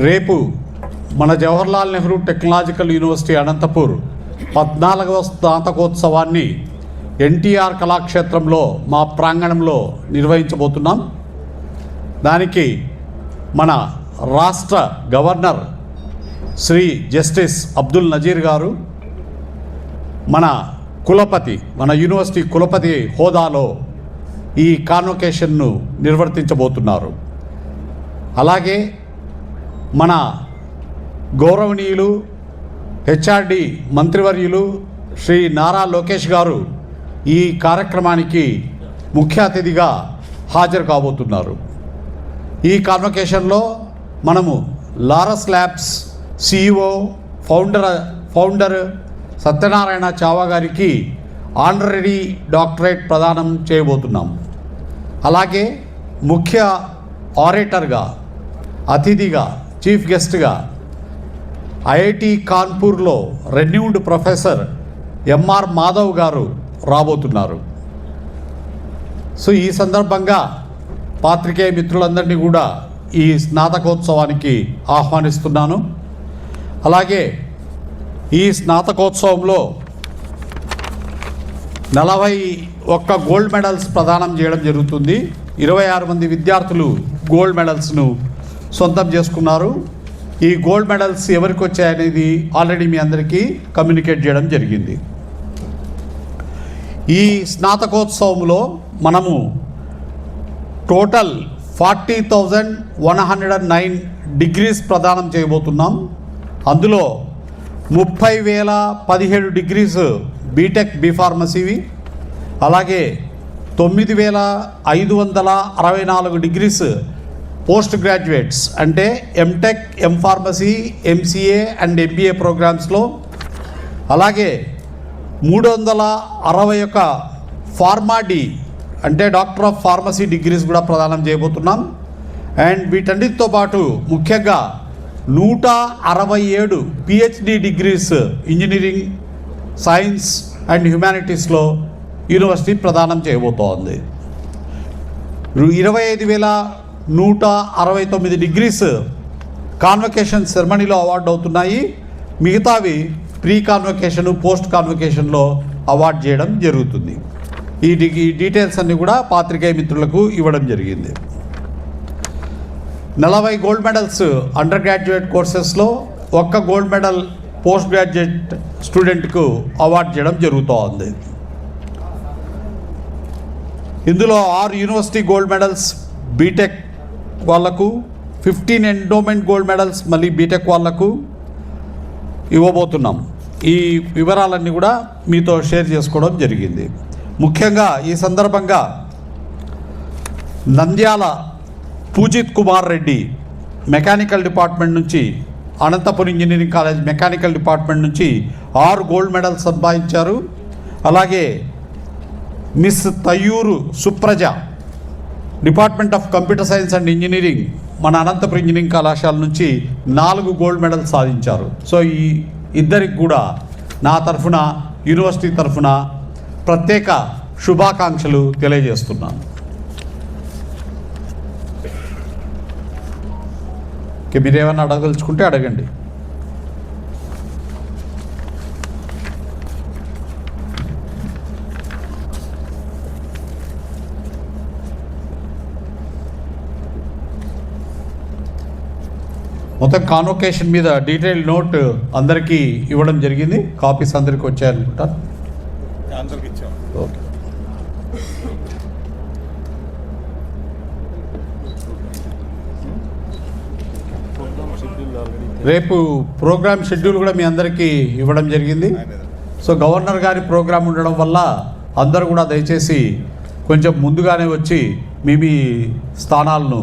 రేపు మన Jawaharlal Nehru technological university Anantapur 14వ స్నాతకోత్సవాన్ని NTR కళాక్షేత్రంలో మా ప్రాంగణంలో నిర్వహించబోతున్నాం. దానికి మన రాష్ట్ర గవర్నర్ శ్రీ జస్టిస్ అబ్దుల్ నజీర్ గారు మన కులపతి, మన యూనివర్సిటీ కులపతి హోదాలో ఈ కాన్వకేషన్ను నిర్వర్తించబోతున్నారు. అలాగే మన గౌరవనీయులు హెచ్ఆర్డి మంత్రివర్యులు శ్రీ నారా లోకేష్ గారు ఈ కార్యక్రమానికి ముఖ్య అతిథిగా హాజరు కాబోతున్నారు. ఈ కాన్వకేషన్లో మనము Laurus labs CEO founder Satyanarayana Chhaava గారికి ఆనరరీ డాక్టరేట్ ప్రదానం చేయబోతున్నాం. అలాగే ముఖ్య ఆరేటర్గా, అతిథిగా, చీఫ్ గెస్ట్గా ఐఐటి కాన్పూర్లో రెన్యూడ్ ప్రొఫెసర్ ఎంఆర్ మాధవ్ గారు రాబోతున్నారు. సో ఈ సందర్భంగా పాత్రికేయ మిత్రులందరినీ కూడా ఈ స్నాతకోత్సవానికి ఆహ్వానిస్తున్నాను. అలాగే ఈ స్నాతకోత్సవంలో 41 గోల్డ్ మెడల్స్ ప్రదానం చేయడం జరుగుతుంది. 26 మంది విద్యార్థులు గోల్డ్ మెడల్స్ను సొంతం చేసుకున్నారు. ఈ గోల్డ్ మెడల్స్ ఎవరికి వచ్చాయనేది ఆల్రెడీ మీ అందరికీ కమ్యూనికేట్ చేయడం జరిగింది. ఈ స్నాతకోత్సవంలో మనము టోటల్ 40,109 డిగ్రీస్ ప్రదానం చేయబోతున్నాం. అందులో 30,017 డిగ్రీస్ బీటెక్ బీఫార్మసీవి, అలాగే 9,564 డిగ్రీస్ పోస్ట్ గ్రాడ్యుయేట్స్ అంటే MTech, M pharmacy, MCA and MBA ప్రోగ్రామ్స్లో, అలాగే 361 ఫార్మా డి అంటే డాక్టర్ ఆఫ్ ఫార్మసీ డిగ్రీస్ కూడా ప్రదానం చేయబోతున్నాం. అండ్ వీటన్నిటితో పాటు ముఖ్యంగా 167 PhD degrees engineering, science and హ్యుమానిటీస్లో యూనివర్సిటీ ప్రదానం చేయబోతోంది. 25,169 డిగ్రీస్ కాన్వకేషన్ సెరమనీలో అవార్డు అవుతున్నాయి. మిగతావి ప్రీ కాన్వకేషన్, పోస్ట్ కాన్వకేషన్లో అవార్డు చేయడం జరుగుతుంది. ఈ డీటెయిల్స్ అన్నీ కూడా పాత్రికేయ మిత్రులకు ఇవ్వడం జరిగింది. 40 గోల్డ్ మెడల్స్ అండర్ గ్రాడ్యుయేట్ కోర్సెస్లో, 1 గోల్డ్ మెడల్ పోస్ట్ గ్రాడ్యుయేట్ స్టూడెంట్కు అవార్డు చేయడం జరుగుతోంది. ఇందులో 6 యూనివర్సిటీ గోల్డ్ మెడల్స్ బీటెక్ వాళ్లకు, 15 ఎండోమెంట్ గోల్డ్ మెడల్స్ మళ్ళీ బీటెక్ వాళ్లకు ఇవ్వబోతున్నాం. ఈ వివరాలన్నీ కూడా మీతో షేర్ చేసుకోవడం జరిగింది. ముఖ్యంగా ఈ సందర్భంగా నంద్యాల పూజిత్ కుమార్ రెడ్డి మెకానికల్ డిపార్ట్మెంట్ నుంచి, Anantapuram engineering college mechanical department నుంచి 6 గోల్డ్ మెడల్స్ సంపాదించారు. అలాగే miss Thayyuru Supraja department of computer science and engineering మన అనంతపురం ఇంజనీరింగ్ కళాశాల నుంచి 4 గోల్డ్ మెడల్స్ సాధించారు. సో ఈ ఇద్దరికి కూడా నా తరఫున, యూనివర్సిటీ తరఫున ప్రత్యేక శుభాకాంక్షలు తెలియజేస్తున్నాను. మీరేమన్నా అడగదలుచుకుంటే అడగండి. మొత్తం కాన్వకేషన్ మీద డీటెయిల్ నోట్ అందరికీ ఇవ్వడం జరిగింది. కాపీస్ అందరికీ వచ్చాయనుకుంటాను. ఓకే. రేపు ప్రోగ్రామ్ షెడ్యూల్ కూడా మీ అందరికీ ఇవ్వడం జరిగింది. సో గవర్నర్ గారి ప్రోగ్రాం ఉండడం వల్ల అందరూ కూడా దయచేసి కొంచెం ముందుగానే వచ్చి మీ స్థానాలను